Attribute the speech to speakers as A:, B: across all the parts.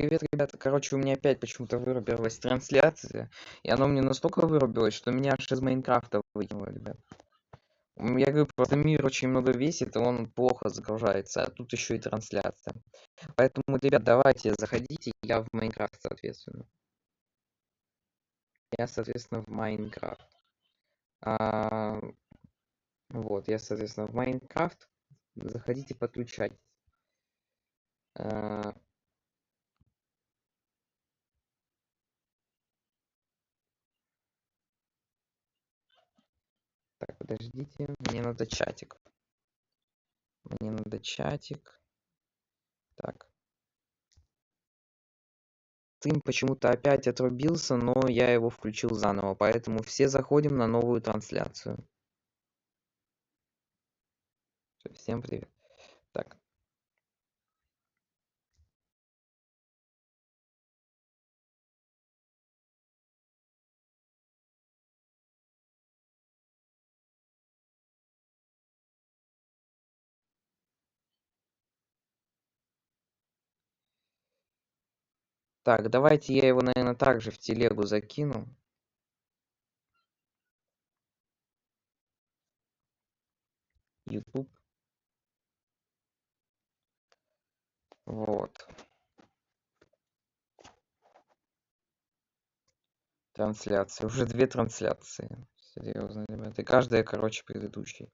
A: Привет, ребята. Короче, у меня опять почему-то вырубилась трансляция, и оно мне настолько вырубилось, что меня аж из Майнкрафта выкинуло, ребят. Я говорю, просто мир очень много весит, и он плохо загружается, а тут еще и трансляция. Поэтому, ребят, давайте, заходите, я в Майнкрафт, соответственно. Я, соответственно, в Майнкрафт. А, вот, я, соответственно, в Майнкрафт. Заходите, подключайтесь. А, так, подождите, мне надо чатик. Мне надо чатик. Так. Стрим почему-то опять отрубился, но я его включил заново, поэтому все заходим на новую трансляцию. Всем привет. Так. Так, давайте я его, наверное, также в телегу закину. YouTube. Вот. Трансляции. Уже 2 трансляции. Серьезно, ребята. И каждая короче предыдущей.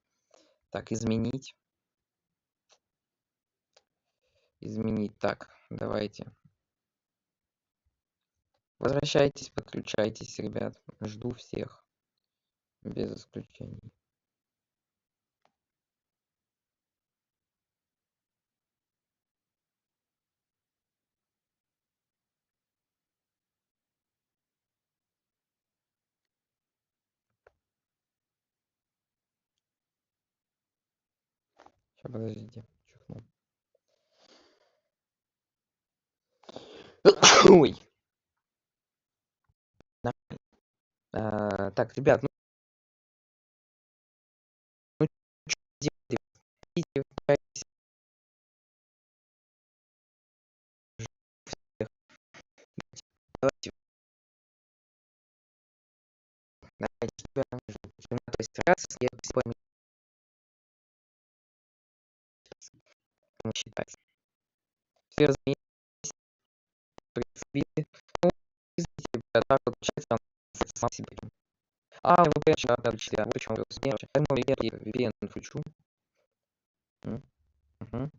A: Так, изменить. Изменить. Так, давайте. Возвращайтесь, подключайтесь, ребят. Жду всех. Без исключений. Сейчас, подождите. Чихну. Ой. Так, ребят, ну, делайте, давайте, то есть раз, я считается. Все разумеется, в принципе, ну, извините, так вот получается, сам себе. А, VPN, сейчас отключили, вот почему я VPN включу. Мгм.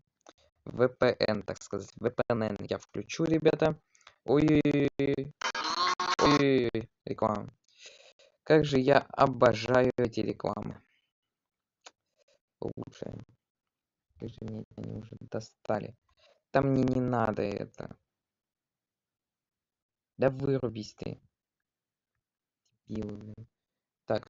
A: VPN, так сказать, VPN я включу, ребята. Ой-ой-ой, ой-ой-ой, реклама. Как же я обожаю эти рекламы. Лучше. Как же мне они уже достали. Там мне не надо это. Да вырубись ты. Дебилы, блин.